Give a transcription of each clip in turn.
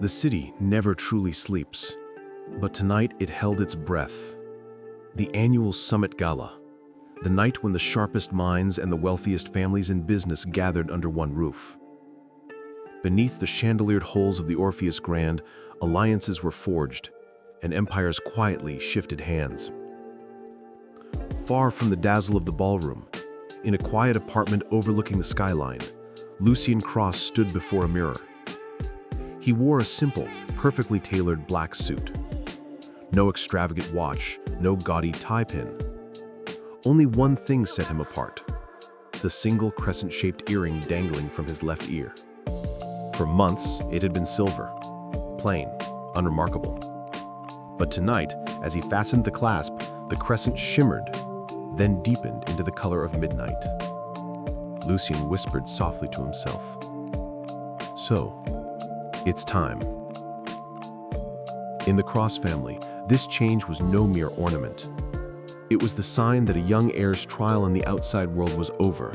The city never truly sleeps, but tonight it held its breath. The annual Summit Gala, the night when the sharpest minds and the wealthiest families in business gathered under one roof. Beneath the chandeliered halls of the Orpheus Grand, alliances were forged, and empires quietly shifted hands. Far from the dazzle of the ballroom, in a quiet apartment overlooking the skyline, Lucien Cross stood before a mirror. He wore a simple, perfectly tailored black suit. No extravagant watch, no gaudy tie pin. Only one thing set him apart: the single crescent-shaped earring dangling from his left ear. For months, it had been silver, plain, unremarkable. But tonight, as he fastened the clasp, the crescent shimmered, then deepened into the color of midnight. Lucien whispered softly to himself, "So, it's time." In the Cross family, this change was no mere ornament. It was the sign that a young heir's trial in the outside world was over,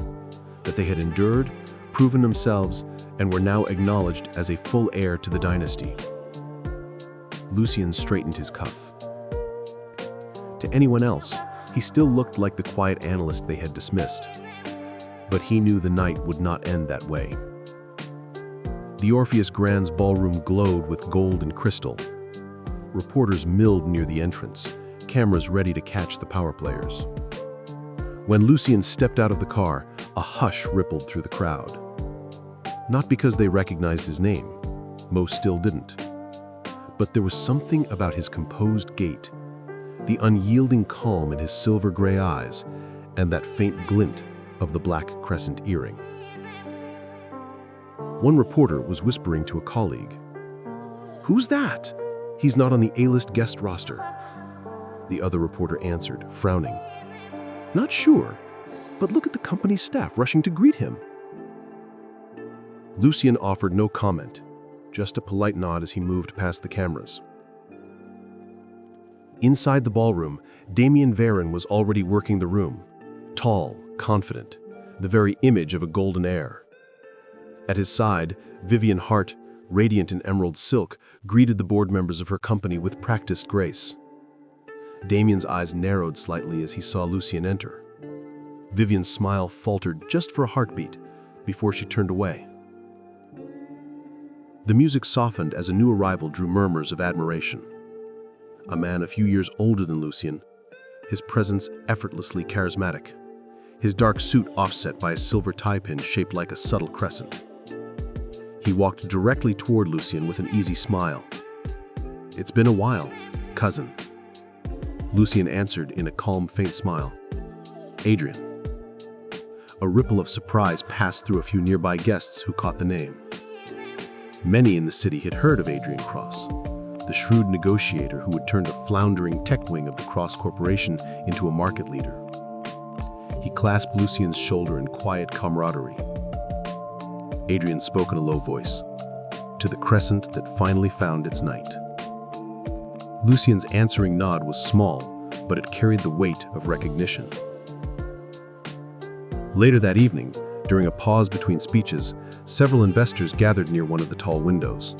that they had endured, proven themselves, and were now acknowledged as a full heir to the dynasty. Lucien straightened his cuff. To anyone else, he still looked like the quiet analyst they had dismissed. But he knew the night would not end that way. The Orpheus Grand's ballroom glowed with gold and crystal. Reporters milled near the entrance, cameras ready to catch the power players. When Lucien stepped out of the car, a hush rippled through the crowd. Not because they recognized his name, most still didn't. But there was something about his composed gait, the unyielding calm in his silver-gray eyes, and that faint glint of the black crescent earring. One reporter was whispering to a colleague, "Who's that? He's not on the A-list guest roster." The other reporter answered, frowning, "Not sure, but look at the company staff rushing to greet him." Lucien offered no comment, just a polite nod as he moved past the cameras. Inside the ballroom, Damien Veron was already working the room, tall, confident, the very image of a golden heir. At his side, Vivian Hart, radiant in emerald silk, greeted the board members of her company with practiced grace. Damien's eyes narrowed slightly as he saw Lucien enter. Vivian's smile faltered just for a heartbeat before she turned away. The music softened as a new arrival drew murmurs of admiration. A man a few years older than Lucien, his presence effortlessly charismatic, his dark suit offset by a silver tie pin shaped like a subtle crescent. He walked directly toward Lucien with an easy smile. "It's been a while, cousin." Lucien answered in a calm, faint smile. "Adrian." A ripple of surprise passed through a few nearby guests who caught the name. Many in the city had heard of Adrian Cross, the shrewd negotiator who would turn the floundering tech wing of the Cross Corporation into a market leader. He clasped Lucien's shoulder in quiet camaraderie. Adrian spoke in a low voice, "To the crescent that finally found its night." Lucien's answering nod was small, but it carried the weight of recognition. Later that evening, during a pause between speeches, several investors gathered near one of the tall windows.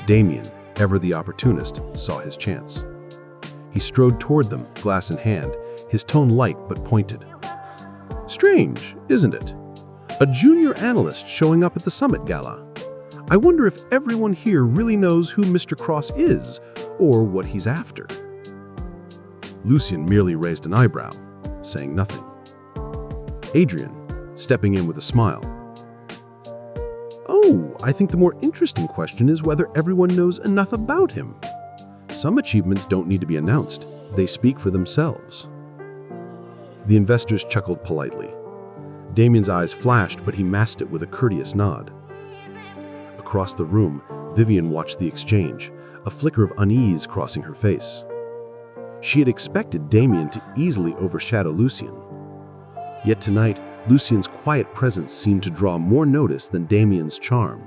Damien, ever the opportunist, saw his chance. He strode toward them, glass in hand, his tone light but pointed. "Strange, isn't it? A junior analyst showing up at the Summit Gala. I wonder if everyone here really knows who Mr. Cross is, or what he's after." Lucien merely raised an eyebrow, saying nothing. Adrian, stepping in with a smile. "Oh, I think the more interesting question is whether everyone knows enough about him. Some achievements don't need to be announced. They speak for themselves." The investors chuckled politely. Damien's eyes flashed, but he masked it with a courteous nod. Across the room, Vivian watched the exchange, a flicker of unease crossing her face. She had expected Damien to easily overshadow Lucien. Yet tonight, Lucien's quiet presence seemed to draw more notice than Damien's charm.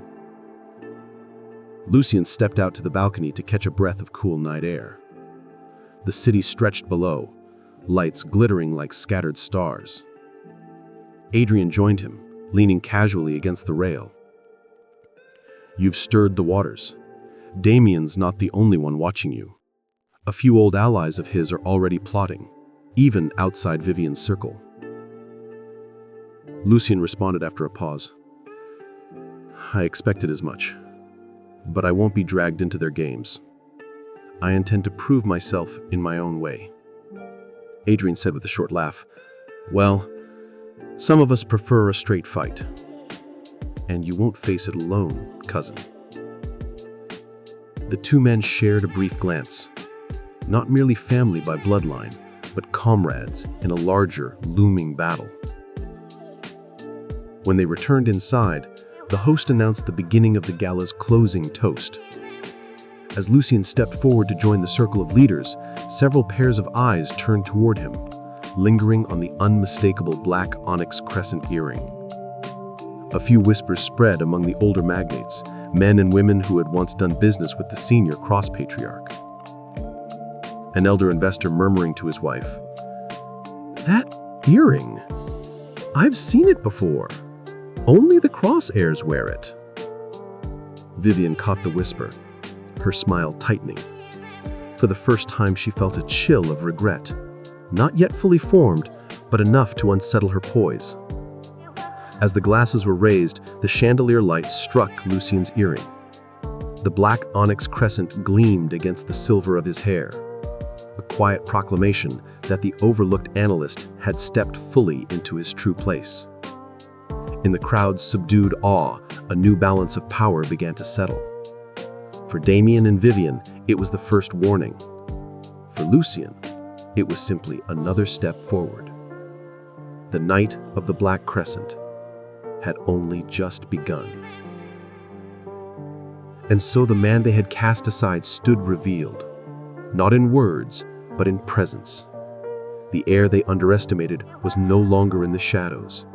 Lucien stepped out to the balcony to catch a breath of cool night air. The city stretched below, lights glittering like scattered stars. Adrian joined him, leaning casually against the rail. "You've stirred the waters. Damien's not the only one watching you. A few old allies of his are already plotting, even outside Vivian's circle. Lucien responded after a pause. I expected as much, but I won't be dragged into their games. I intend to prove myself in my own way. Adrian said with a short laugh, Well, some of us prefer a straight fight. And you won't face it alone, cousin. The two men shared a brief glance. Not merely family by bloodline, but comrades in a larger, looming battle. When they returned inside, the host announced the beginning of the gala's closing toast. As Lucien stepped forward to join the circle of leaders, several pairs of eyes turned toward him, lingering on the unmistakable black onyx crescent earring. A few whispers spread among the older magnates, men and women who had once done business with the senior Cross patriarch. An elder investor murmuring to his wife, That earring? I've seen it before. Only the Cross heirs wear it. Vivian caught the whisper, her smile tightening. For the first time, she felt a chill of regret, not yet fully formed, but enough to unsettle her poise. As the glasses were raised, the chandelier light struck Lucien's earring. The black onyx crescent gleamed against the silver of his hair, a quiet proclamation that the overlooked analyst had stepped fully into his true place. In the crowd's subdued awe, a new balance of power began to settle. For Damien and Vivian, it was the first warning. For Lucien, it was simply another step forward. The night of the Black Crescent had only just begun. And so the man they had cast aside stood revealed, not in words, but in presence. The heir they underestimated was no longer in the shadows,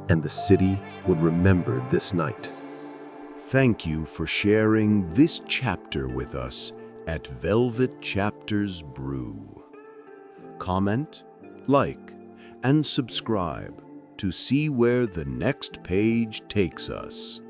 and the city would remember this night. Thank you for sharing this chapter with us at Velvet Chapters Brew. Comment, like, and subscribe to see where the next page takes us.